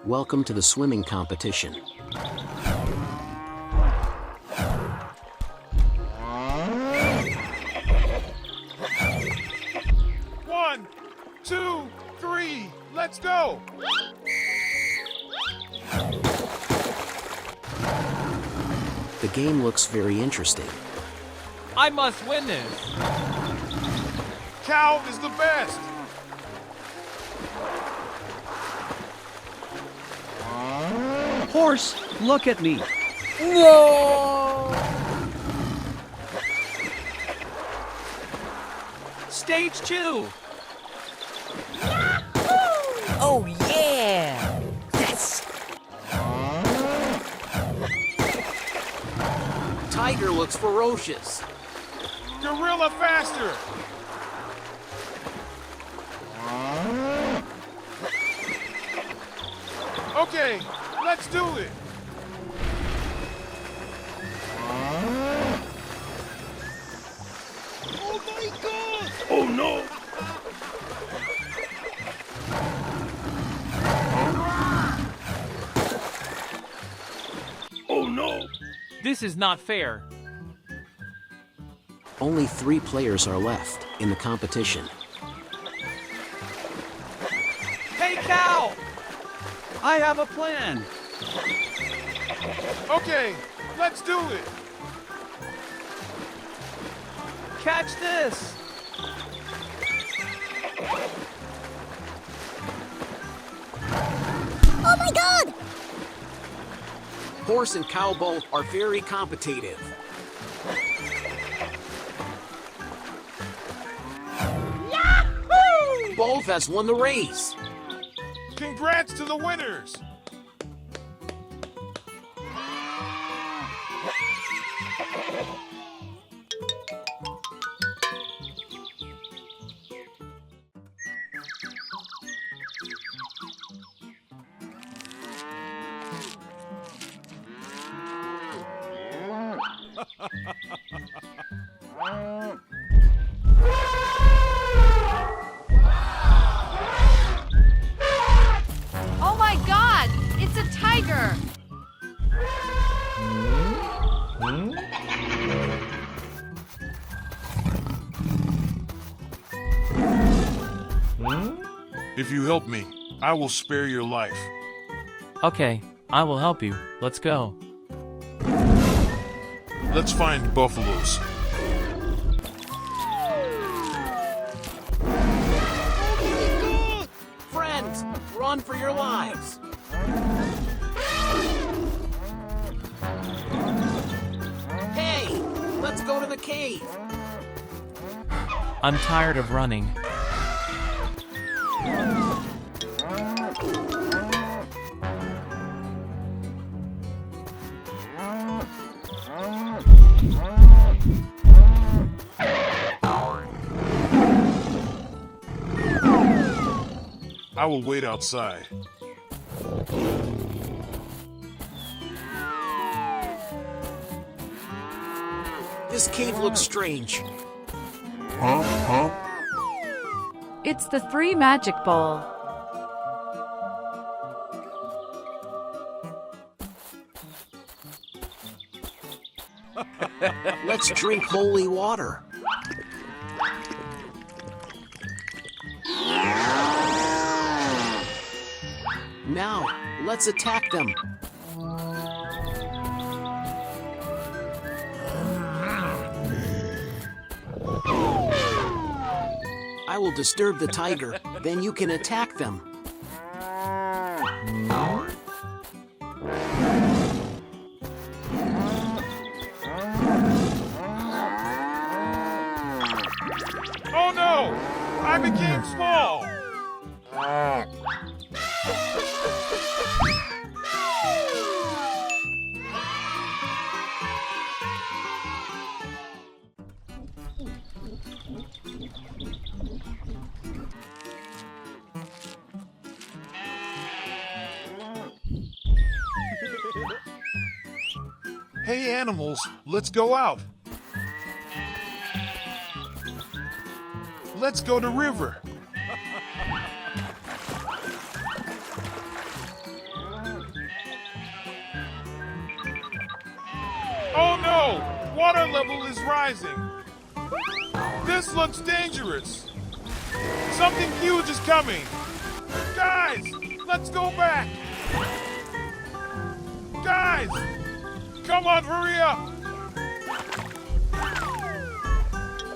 Welcome to the swimming competition. One, two, three, let's go! The game looks very interesting. I must win this. Cow is the best! Horse, look at me. No! Stage 2. Oh yeah! Yes! Tiger looks ferocious. Gorilla faster! Okay, let's do it! Oh my god! Oh no! Oh no! This is not fair. Only 3 players are left in the competition. Hey, cow! I have a plan. Okay, let's do it! Catch this! Oh my god! Horse and cow both are very competitive. Yahoo! Both has won the race. Congrats to the winners! Oh my god! It's a tiger! If you help me, I will spare your life. Okay, I will help you. Let's go. Let's find buffaloes. Friends, run for your lives. Hey, let's go to the cave. I'm tired of running. I will wait outside. This cave looks strange. It's the 3 magic bowl. Let's drink holy water. Now, let's attack them. I will disturb the tiger, then you can attack them. Oh no! I became small! Hey animals, let's go out. Let's go to river. water level is rising. This looks dangerous. Something huge is coming. Guys, let's go back. Guys, come on, hurry up.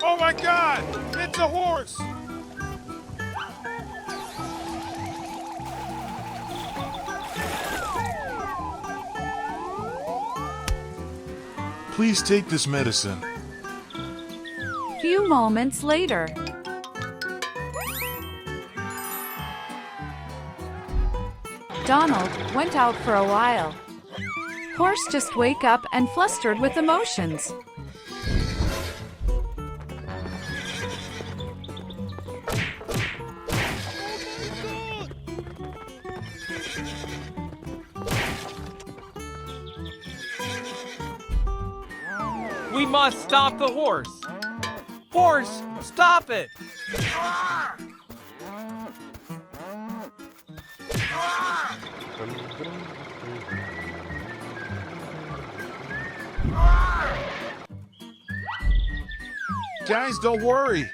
Oh my God, it's a horse. Please take this medicine. Few moments later. Donald went out for a while. Horse just wake up and flustered with emotions. We must stop the horse. Horse, stop it! Guys, don't worry.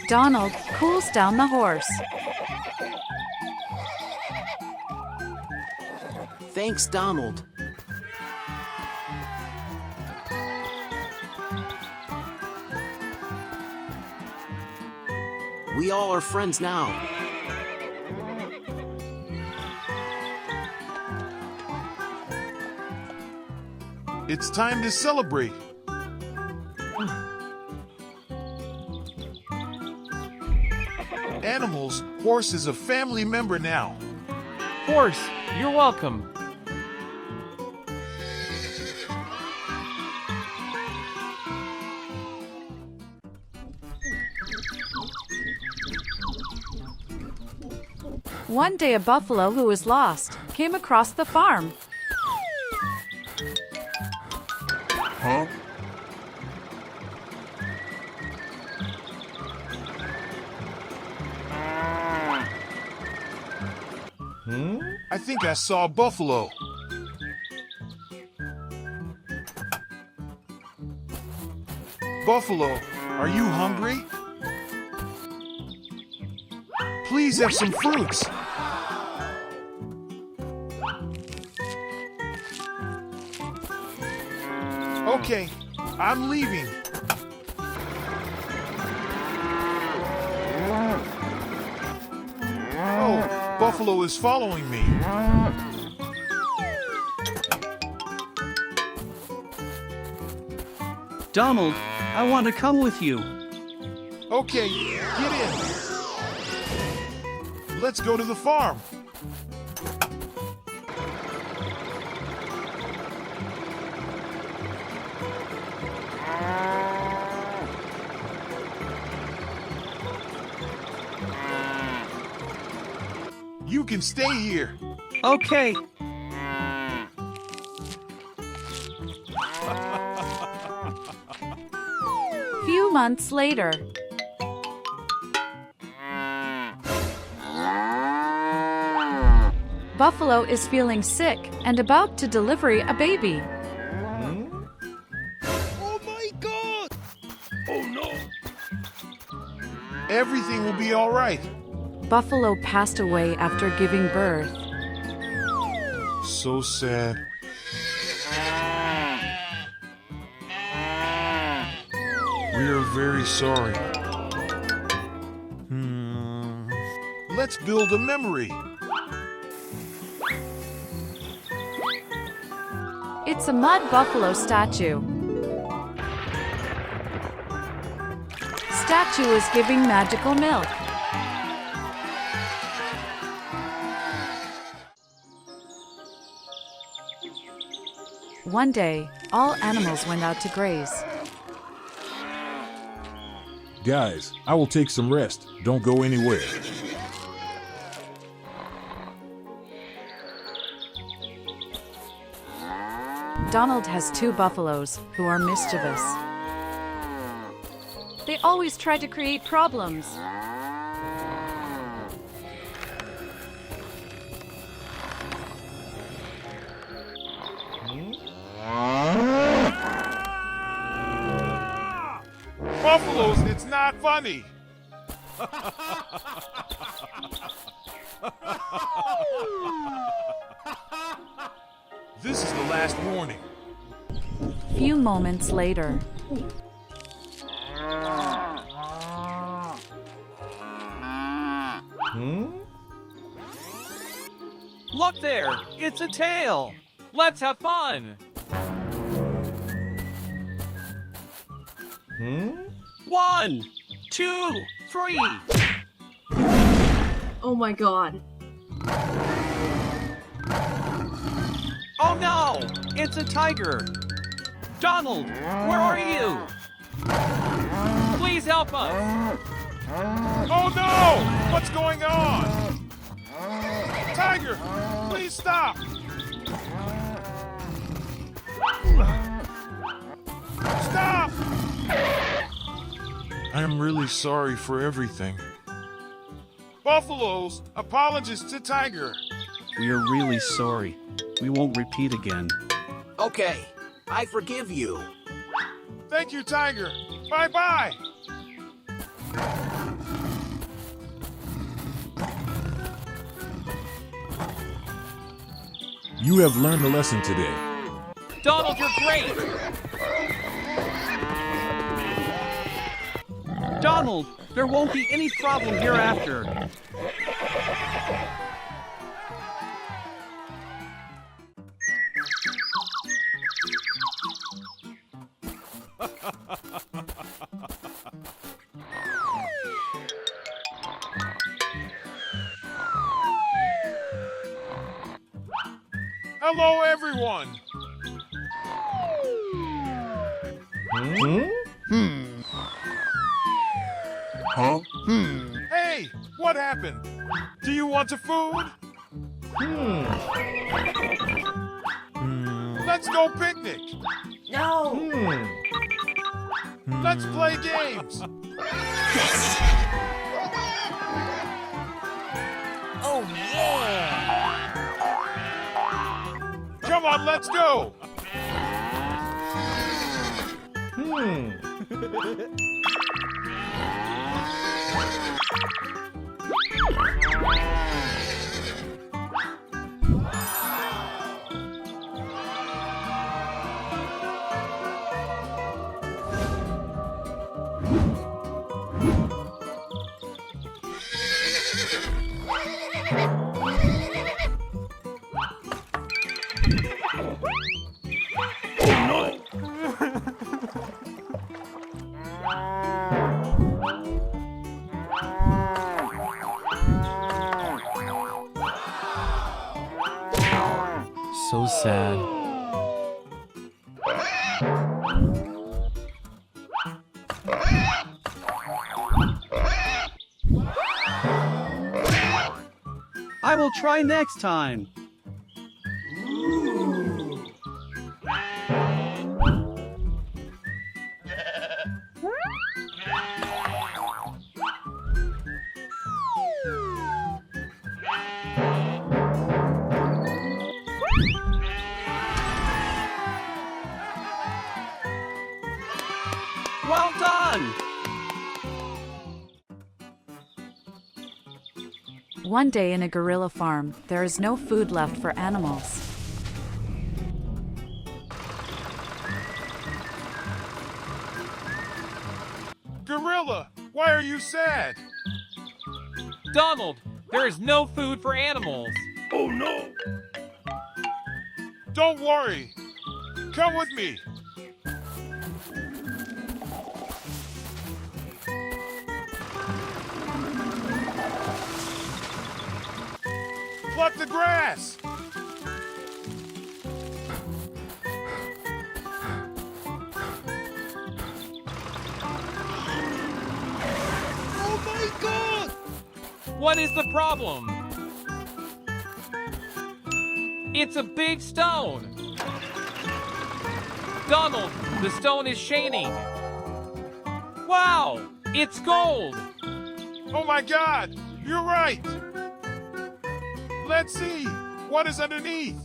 Donald cools down the horse. Thanks, Donald. We all are friends now. It's time to celebrate. Animals, horse is a family member now. Horse, you're welcome. One day a buffalo who was lost came across the farm. I think I saw a buffalo. Buffalo, are you hungry? Please have some fruits. Okay, I'm leaving. Oh, buffalo is following me. Donald, I want to come with you. Okay, get in. Let's go to the farm. You can stay here. Okay. Few months later. Buffalo is feeling sick and about to deliver a baby. Oh my God! Oh no! Everything will be all right. Buffalo passed away after giving birth. So sad. We are very sorry. Let's build a memory. It's a mud buffalo statue. Statue is giving magical milk. One day, all animals went out to graze. Guys, I will take some rest. Don't go anywhere. Donald has two buffaloes who are mischievous. They always try to create problems. not funny. This is the last warning. Few moments later. Look there! It's a tail! Let's have fun! 1, 2, 3! Oh my god. Oh no! It's a tiger! Donald, where are you? Please help us! Oh no! What's going on? Tiger, please stop! Stop! I am really sorry for everything. Buffaloes, apologies to Tiger. We are really sorry. We won't repeat again. Okay, I forgive you. Thank you, Tiger. Bye-bye. You have learned a lesson today. Donald, you're great! Donald, there won't be any problem hereafter. Hello, everyone. Hey, what happened? Do you want a food? Let's go picnic. No! Let's play games. Oh, yeah! Come on, let's go. So sad. I will try next time. Well done! One day in a gorilla farm, there is no food left for animals. Gorilla, why are you sad? Donald, there is no food for animals. Oh no! Don't worry. Come with me. Pluck the grass. Oh my God! What is the problem? It's a big stone. Donald, the stone is shining. Wow, it's gold. Oh my God! You're right. Let's see what is underneath.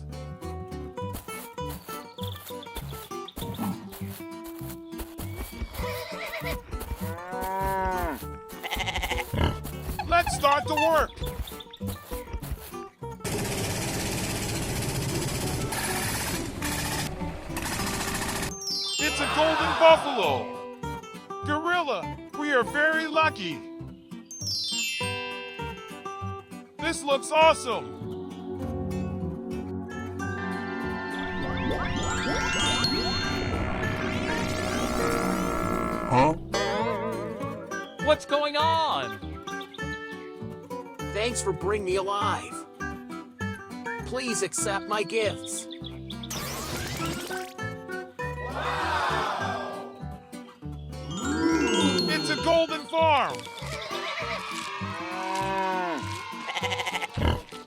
start to work. It's a golden buffalo. Gorilla, we are very lucky. This looks awesome. Huh? What's going on? Thanks for bringing me alive. Please accept my gifts. It's a golden farm.